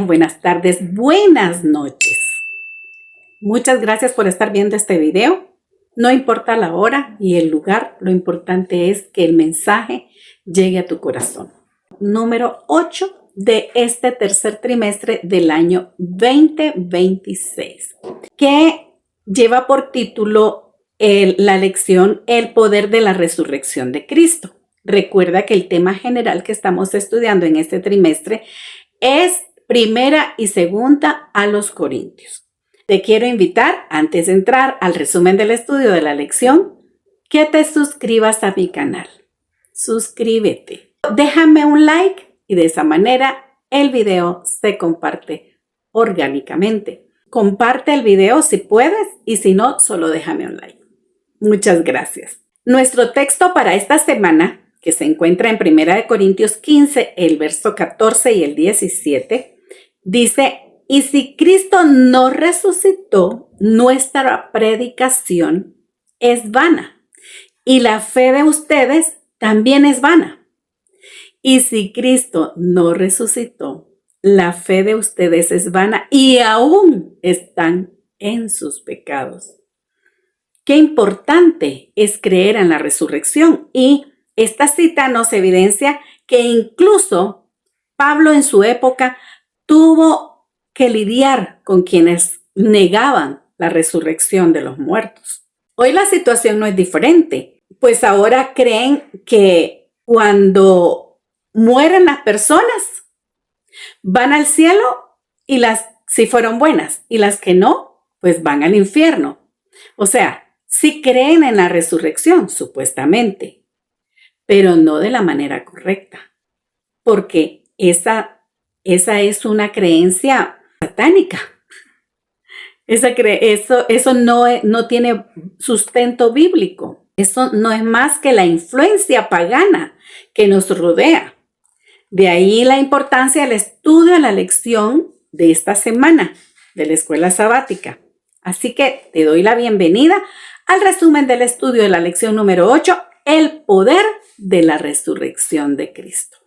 buenas tardes, buenas noches. Muchas gracias por estar viendo este video. No importa la hora y el lugar, lo importante es que el mensaje llegue a tu corazón. Número 8 de este tercer trimestre del año 2026, que lleva por título la lección El poder de la resurrección de Cristo. Recuerda que el tema general que estamos estudiando en este trimestre es primera y segunda a los Corintios. Te quiero invitar, antes de entrar al resumen del estudio de la lección, que te suscribas a mi canal. Suscríbete. Déjame un like y de esa manera el video se comparte orgánicamente. Comparte el video si puedes y si no, solo déjame un like. Muchas gracias. Nuestro texto para esta semana, que se encuentra en 1 Corintios 15, el verso 14 y el 17, dice: y si Cristo no resucitó, nuestra predicación es vana, y la fe de ustedes también es vana. Y si Cristo no resucitó, la fe de ustedes es vana, y aún están en sus pecados. Qué importante es creer en la resurrección, y esta cita nos evidencia que incluso Pablo en su época tuvo que lidiar con quienes negaban la resurrección de los muertos. Hoy la situación no es diferente, pues ahora creen que cuando mueren las personas van al cielo y si fueron buenas, y las que no, pues van al infierno. O sea, sí creen en la resurrección, supuestamente, pero no de la manera correcta, porque esa es una creencia satánica. Eso no tiene sustento bíblico. Eso no es más que la influencia pagana que nos rodea. De ahí la importancia del estudio de la lección de esta semana de la escuela sabática. Así que te doy la bienvenida al resumen del estudio de la lección número 8, el poder de la resurrección de Cristo.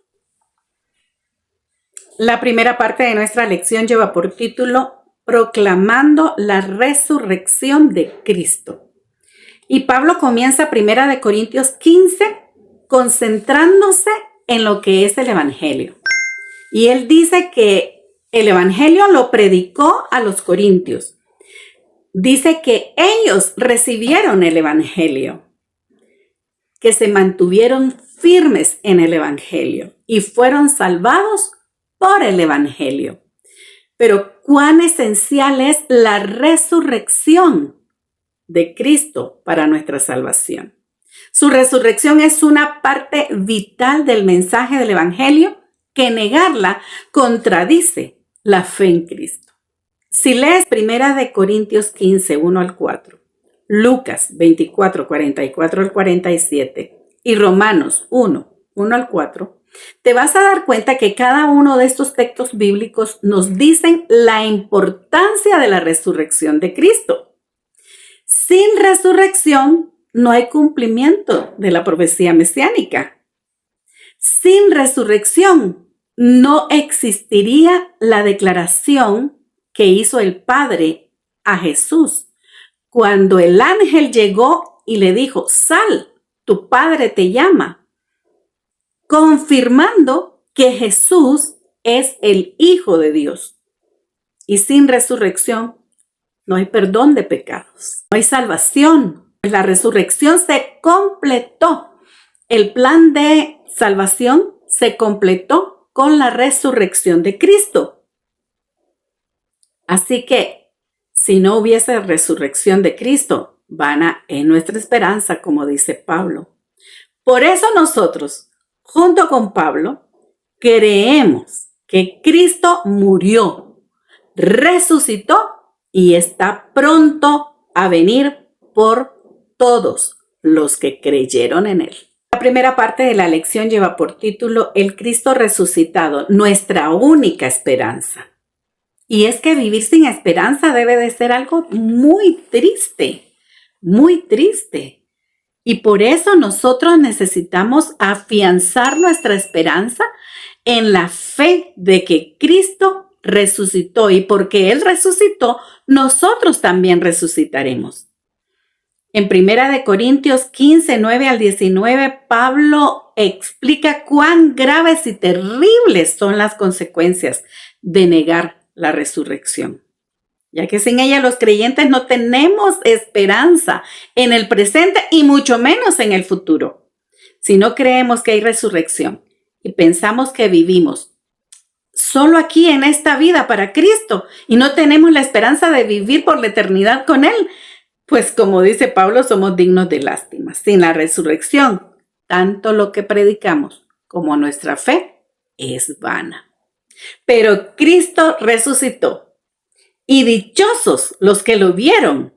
La primera parte de nuestra lección lleva por título Proclamando la resurrección de Cristo. Y Pablo comienza 1 Corintios 15 concentrándose en lo que es el Evangelio. Y él dice que el Evangelio lo predicó a los corintios. Dice que ellos recibieron el Evangelio, que se mantuvieron firmes en el Evangelio y fueron salvados por el Evangelio. Pero cuán esencial es la resurrección de Cristo para nuestra salvación. Su resurrección es una parte vital del mensaje del Evangelio, que negarla contradice la fe en Cristo. Si lees 1 Corintios 15, 1 al 4, Lucas 24, 44 al 47 y Romanos 1, 1 al 4, te vas a dar cuenta que cada uno de estos textos bíblicos nos dicen la importancia de la resurrección de Cristo. Sin resurrección no hay cumplimiento de la profecía mesiánica. Sin resurrección no existiría la declaración que hizo el Padre a Jesús cuando el ángel llegó y le dijo: sal, tu Padre te llama, confirmando que Jesús es el Hijo de Dios. Y sin resurrección no hay perdón de pecados, no hay salvación. La resurrección se completó. El plan de salvación se completó con la resurrección de Cristo. Así que si no hubiese resurrección de Cristo, vana es nuestra esperanza, como dice Pablo. Por eso nosotros, junto con Pablo, creemos que Cristo murió, resucitó y está pronto a venir por todos los que creyeron en él. La primera parte de la lección lleva por título El Cristo resucitado, nuestra única esperanza. Y es que vivir sin esperanza debe de ser algo muy triste, muy triste. Y por eso nosotros necesitamos afianzar nuestra esperanza en la fe de que Cristo resucitó y porque Él resucitó, nosotros también resucitaremos. En 1 Corintios 15, 9 al 19, Pablo explica cuán graves y terribles son las consecuencias de negar la resurrección, ya que sin ella los creyentes no tenemos esperanza en el presente y mucho menos en el futuro. Si no creemos que hay resurrección y pensamos que vivimos solo aquí en esta vida para Cristo y no tenemos la esperanza de vivir por la eternidad con Él, pues como dice Pablo, somos dignos de lástima. Sin la resurrección, tanto lo que predicamos como nuestra fe es vana. Pero Cristo resucitó y dichosos los que lo vieron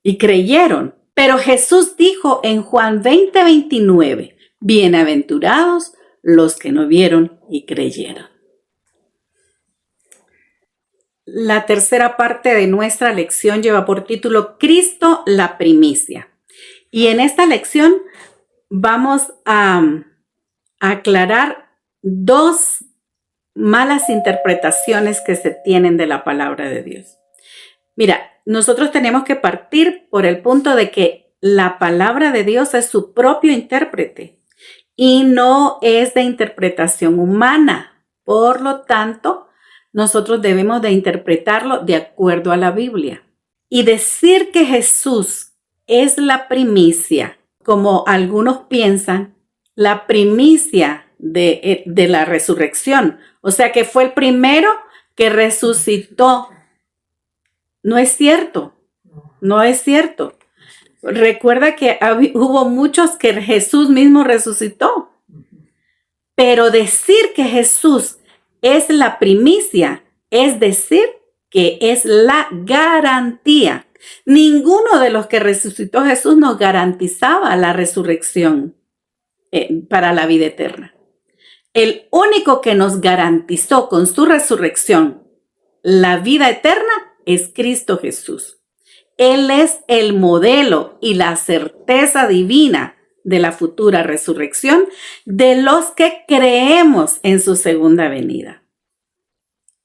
y creyeron. Pero Jesús dijo en Juan 20, 29, bienaventurados los que no vieron y creyeron. La tercera parte de nuestra lección lleva por título Cristo la primicia. Y en esta lección vamos a aclarar dos malas interpretaciones que se tienen de la palabra de Dios. Mira, nosotros tenemos que partir por el punto de que la palabra de Dios es su propio intérprete y no es de interpretación humana. Por lo tanto, nosotros debemos de interpretarlo de acuerdo a la Biblia. Y decir que Jesús es la primicia, como algunos piensan, la primicia de la resurrección, o sea que fue el primero que resucitó. No es cierto, no es cierto. Recuerda que hubo muchos que Jesús mismo resucitó, pero decir que Jesús es la primicia, es decir, que es la garantía. Ninguno de los que resucitó Jesús nos garantizaba la resurrección para la vida eterna. El único que nos garantizó con su resurrección la vida eterna es Cristo Jesús. Él es el modelo y la certeza divina de la futura resurrección de los que creemos en su segunda venida.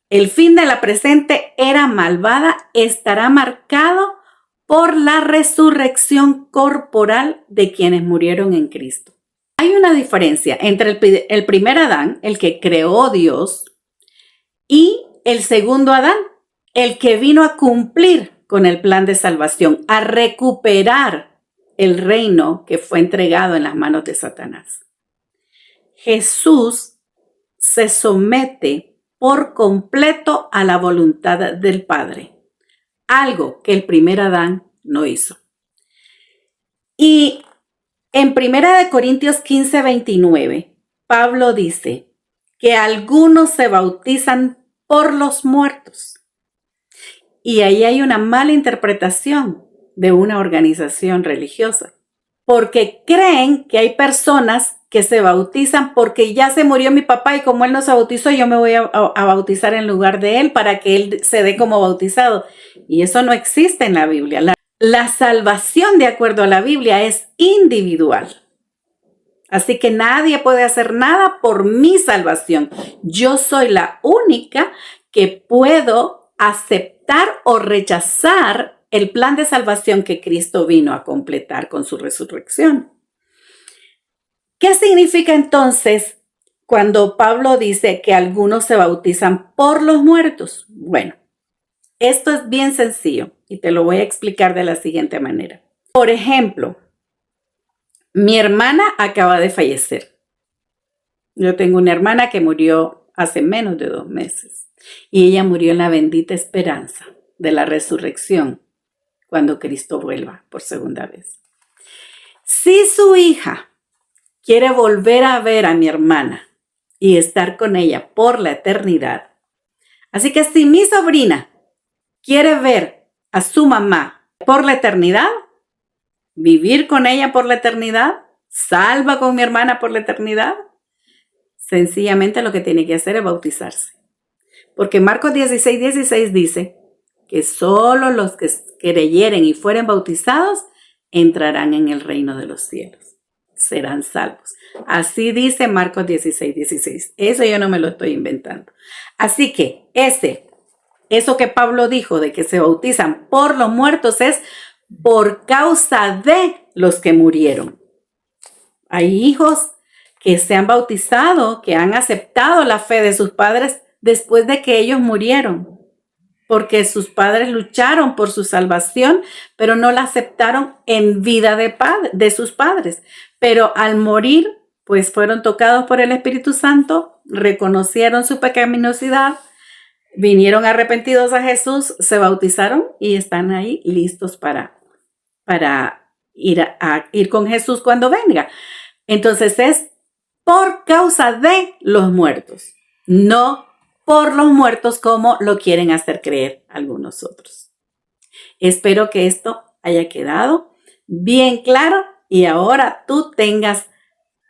El fin de la presente era malvada estará marcado por la resurrección corporal de quienes murieron en Cristo. Hay una diferencia entre el primer Adán, el que creó Dios, y el segundo Adán, el que vino a cumplir con el plan de salvación, a recuperar el reino que fue entregado en las manos de Satanás. Jesús se somete por completo a la voluntad del Padre, algo que el primer Adán no hizo. Y en 1 Corintios 15, 29, Pablo dice que algunos se bautizan por los muertos. Y ahí hay una mala interpretación de una organización religiosa, porque creen que hay personas que se bautizan porque ya se murió mi papá y como él no se bautizó, yo me voy a bautizar en lugar de él para que él se dé como bautizado. Y eso no existe en la Biblia. La salvación, de acuerdo a la Biblia, es individual. Así que nadie puede hacer nada por mi salvación. Yo soy la única que puedo aceptar o rechazar el plan de salvación que Cristo vino a completar con su resurrección. ¿Qué significa entonces cuando Pablo dice que algunos se bautizan por los muertos? Bueno, esto es bien sencillo y te lo voy a explicar de la siguiente manera. Por ejemplo, mi hermana acaba de fallecer. Yo tengo una hermana que murió hace menos de 2 meses y ella murió en la bendita esperanza de la resurrección cuando Cristo vuelva por segunda vez. Si su hija quiere volver a ver a mi hermana y estar con ella por la eternidad, así que si mi sobrina quiere ver a su mamá por la eternidad, vivir con ella por la eternidad, salva con mi hermana por la eternidad, sencillamente lo que tiene que hacer es bautizarse. Porque Marcos 16, 16 dice que solo los que creyeren y fueren bautizados entrarán en el reino de los cielos. Serán salvos. Así dice Marcos 16, 16. Eso yo no me lo estoy inventando. Así que ese eso que Pablo dijo de que se bautizan por los muertos es por causa de los que murieron. Hay hijos que se han bautizado, que han aceptado la fe de sus padres después de que ellos murieron, porque sus padres lucharon por su salvación, pero no la aceptaron en vida de sus padres. Pero al morir, pues fueron tocados por el Espíritu Santo, reconocieron su pecaminosidad, vinieron arrepentidos a Jesús, se bautizaron y están ahí listos para ir con Jesús cuando venga. Entonces es por causa de los muertos, no por los muertos como lo quieren hacer creer algunos otros. Espero que esto haya quedado bien claro y ahora tú tengas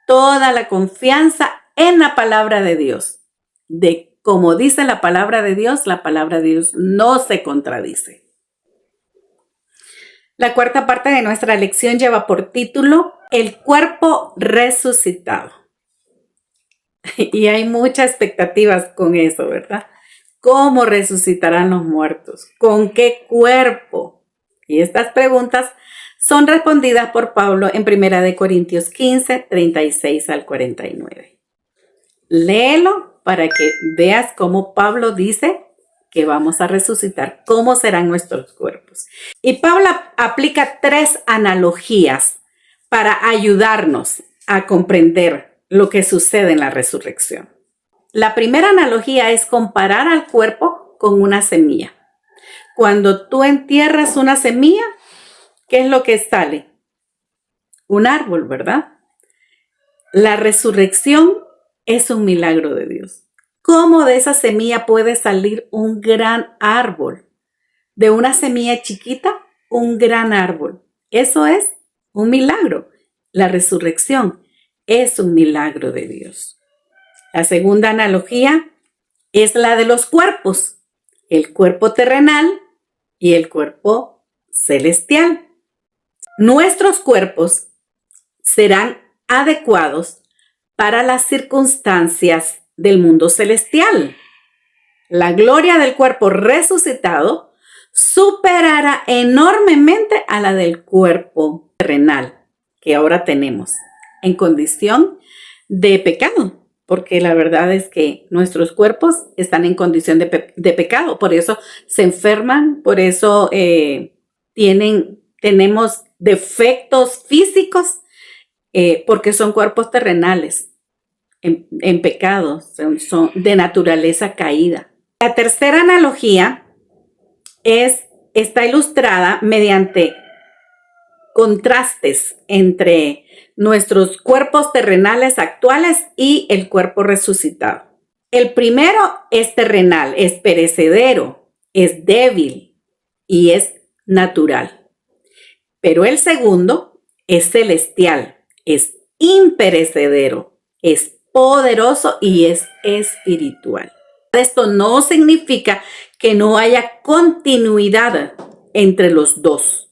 toda la confianza en la palabra de Dios. De como dice la palabra de Dios no se contradice. La cuarta parte de nuestra lección lleva por título El cuerpo resucitado. Y hay muchas expectativas con eso, ¿verdad? ¿Cómo resucitarán los muertos? ¿Con qué cuerpo? Y estas preguntas son respondidas por Pablo en 1 Corintios 15, 36 al 49. Léelo para que veas cómo Pablo dice que vamos a resucitar, cómo serán nuestros cuerpos. Y Pablo aplica 3 analogías para ayudarnos a comprender lo que sucede en la resurrección. La primera analogía es comparar al cuerpo con una semilla. Cuando tú entierras una semilla, ¿qué es lo que sale? Un árbol, ¿verdad? La resurrección es un milagro de Dios. ¿Cómo de esa semilla puede salir un gran árbol? De una semilla chiquita, un gran árbol. Eso es un milagro. La resurrección es un milagro de Dios. La segunda analogía es la de los cuerpos, el cuerpo terrenal y el cuerpo celestial. Nuestros cuerpos serán adecuados para las circunstancias del mundo celestial. La gloria del cuerpo resucitado superará enormemente a la del cuerpo terrenal que ahora tenemos en condición de pecado, porque la verdad es que nuestros cuerpos están en condición de pecado, por eso se enferman, por eso tenemos defectos físicos, porque son cuerpos terrenales en pecado, son de naturaleza caída. La tercera analogía está ilustrada mediante contrastes entre nuestros cuerpos terrenales actuales y el cuerpo resucitado. El primero es terrenal, es perecedero, es débil y es natural. Pero el segundo es celestial, es imperecedero, es poderoso y es espiritual. Esto no significa que no haya continuidad entre los dos.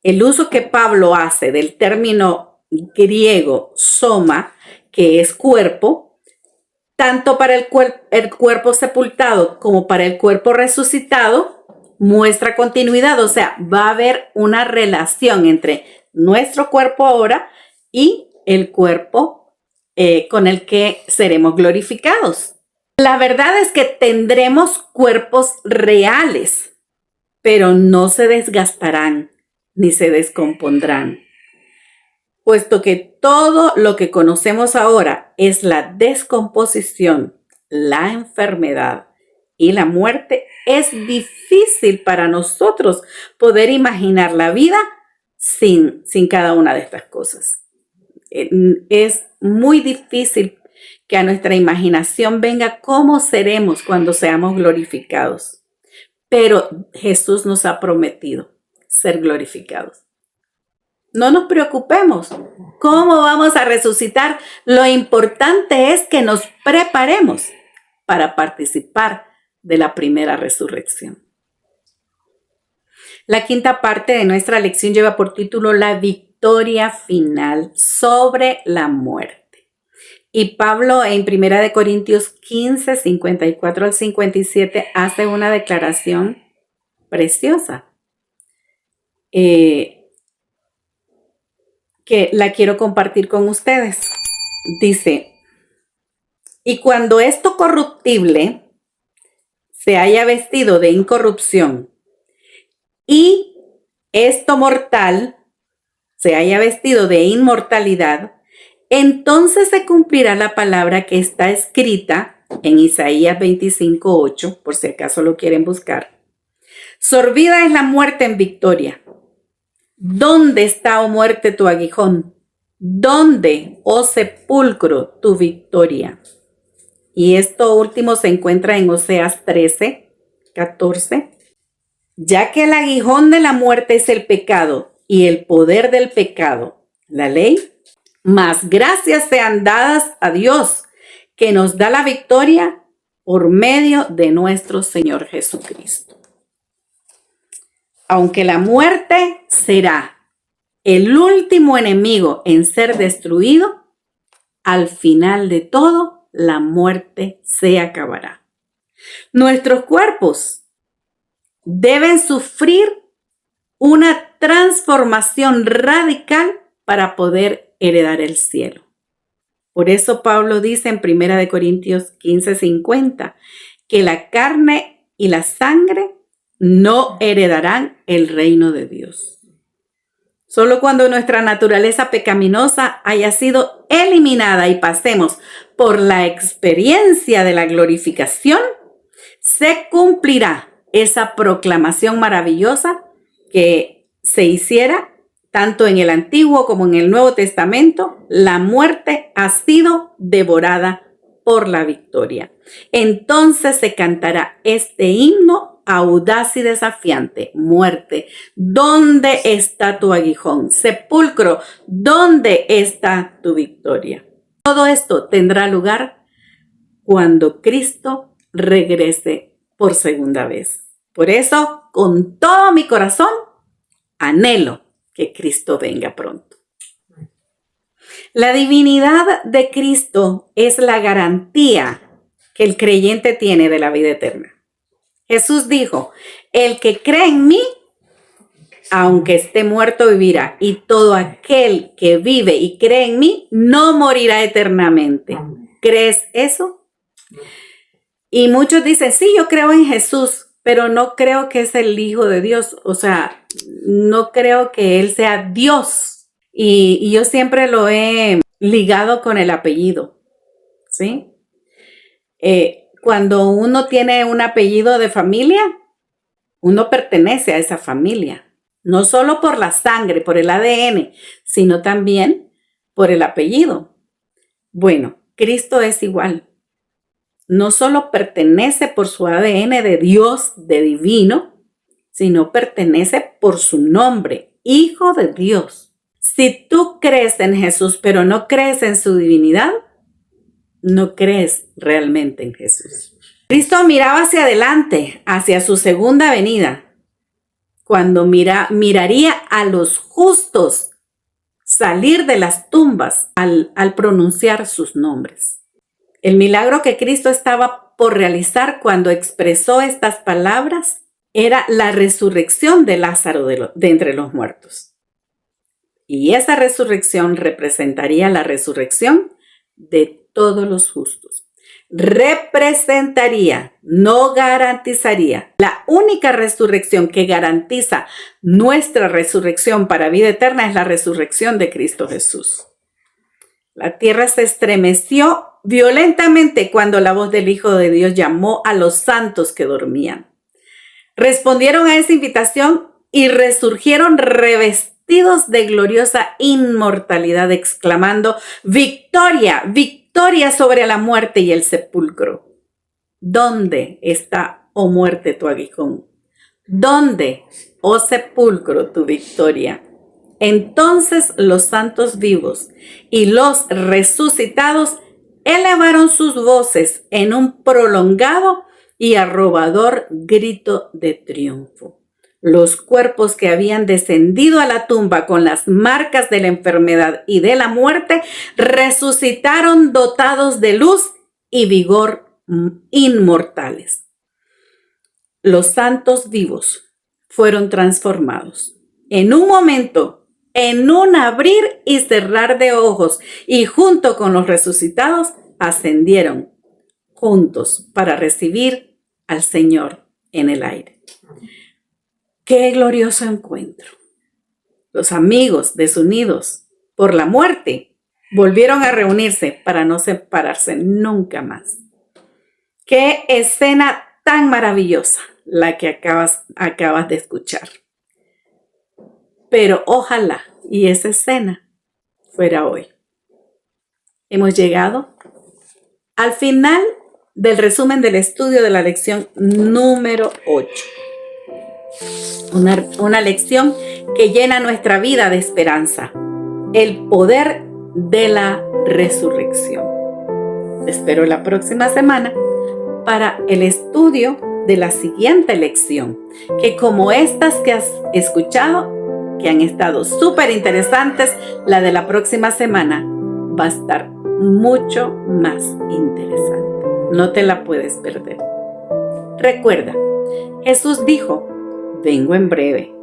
El uso que Pablo hace del término griego soma, que es cuerpo, tanto para el cuerpo sepultado como para el cuerpo resucitado, muestra continuidad. O sea, va a haber una relación entre nuestro cuerpo ahora y el cuerpo con el que seremos glorificados. La verdad es que tendremos cuerpos reales, pero no se desgastarán ni se descompondrán, puesto que todo lo que conocemos ahora es la descomposición, la enfermedad y la muerte. Es difícil para nosotros poder imaginar la vida sin cada una de estas cosas. Es muy difícil que a nuestra imaginación venga cómo seremos cuando seamos glorificados. Pero Jesús nos ha prometido ser glorificados. No nos preocupemos. ¿Cómo vamos a resucitar? Lo importante es que nos preparemos para participar de la primera resurrección. La quinta parte de nuestra lección lleva por título La victoria final sobre la muerte. Y Pablo en 1 Corintios 15, 54 al 57 hace una declaración preciosa que la quiero compartir con ustedes. Dice, y cuando esto corruptible se haya vestido de incorrupción y esto mortal se haya vestido de inmortalidad, entonces se cumplirá la palabra que está escrita en Isaías 25:8, por si acaso lo quieren buscar. Sorbida es la muerte en victoria. ¿Dónde está, oh muerte, tu aguijón? ¿Dónde, oh sepulcro, tu victoria? Y esto último se encuentra en Oseas 13:14. Ya que el aguijón de la muerte es el pecado y el poder del pecado, la ley, mas gracias sean dadas a Dios, que nos da la victoria por medio de nuestro Señor Jesucristo. Aunque la muerte será el último enemigo en ser destruido, al final de todo, la muerte se acabará. Nuestros cuerpos deben sufrir una transformación radical para poder heredar el cielo. Por eso Pablo dice en 1 Corintios 15:50 que la carne y la sangre no heredarán el reino de Dios. Solo cuando nuestra naturaleza pecaminosa haya sido eliminada y pasemos por la experiencia de la glorificación, se cumplirá esa proclamación maravillosa que se hiciera tanto en el Antiguo como en el Nuevo Testamento. La muerte ha sido devorada por la victoria. Entonces se cantará este himno audaz y desafiante. Muerte, ¿dónde está tu aguijón? Sepulcro, ¿dónde está tu victoria? Todo esto tendrá lugar cuando Cristo regrese por segunda vez. Por eso, con todo mi corazón, anhelo que Cristo venga pronto. La divinidad de Cristo es la garantía que el creyente tiene de la vida eterna. Jesús dijo, el que cree en mí, aunque esté muerto, vivirá. Y todo aquel que vive y cree en mí, no morirá eternamente. ¿Crees eso? Y muchos dicen, sí, yo creo en Jesús, pero no creo que es el Hijo de Dios. O sea, no creo que Él sea Dios. Y yo siempre lo he ligado con el apellido, ¿sí? Cuando uno tiene un apellido de familia, uno pertenece a esa familia. No solo por la sangre, por el ADN, sino también por el apellido. Bueno, Cristo es igual. No solo pertenece por su ADN de Dios, de divino, sino pertenece por su nombre, Hijo de Dios. Si tú crees en Jesús, pero no crees en su divinidad, no crees realmente en Jesús. Cristo miraba hacia adelante, hacia su segunda venida, cuando miraría a los justos salir de las tumbas al pronunciar sus nombres. El milagro que Cristo estaba por realizar cuando expresó estas palabras era la resurrección de Lázaro de entre los muertos. Y esa resurrección representaría la resurrección de todos los justos. Representaría, no garantizaría. La única resurrección que garantiza nuestra resurrección para vida eterna es la resurrección de Cristo Jesús. La tierra se estremeció violentamente cuando la voz del Hijo de Dios llamó a los santos que dormían. Respondieron a esa invitación y resurgieron revestidos de gloriosa inmortalidad, exclamando: ¡Victoria! ¡Victoria sobre la muerte y el sepulcro! ¿Dónde está, oh muerte, tu aguijón? ¿Dónde, oh sepulcro, tu victoria? Entonces los santos vivos y los resucitados elevaron sus voces en un prolongado y arrobador grito de triunfo. Los cuerpos que habían descendido a la tumba con las marcas de la enfermedad y de la muerte resucitaron dotados de luz y vigor inmortales. Los santos vivos fueron transformados en un momento, en un abrir y cerrar de ojos, y junto con los resucitados ascendieron juntos para recibir al Señor en el aire. ¡Qué glorioso encuentro! Los amigos desunidos por la muerte volvieron a reunirse para no separarse nunca más. ¡Qué escena tan maravillosa la que acabas de escuchar! Pero ojalá y esa escena fuera hoy. Hemos llegado al final del resumen del estudio de la lección número 8. Una lección que llena nuestra vida de esperanza. El poder de la resurrección. Te espero la próxima semana para el estudio de la siguiente lección, que como estas que has escuchado, que han estado súper interesantes, la de la próxima semana va a estar mucho más interesante. No te la puedes perder. Recuerda, Jesús dijo: vengo en breve.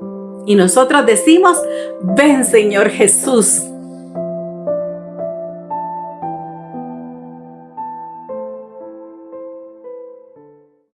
Y nosotros decimos: ven, Señor Jesús.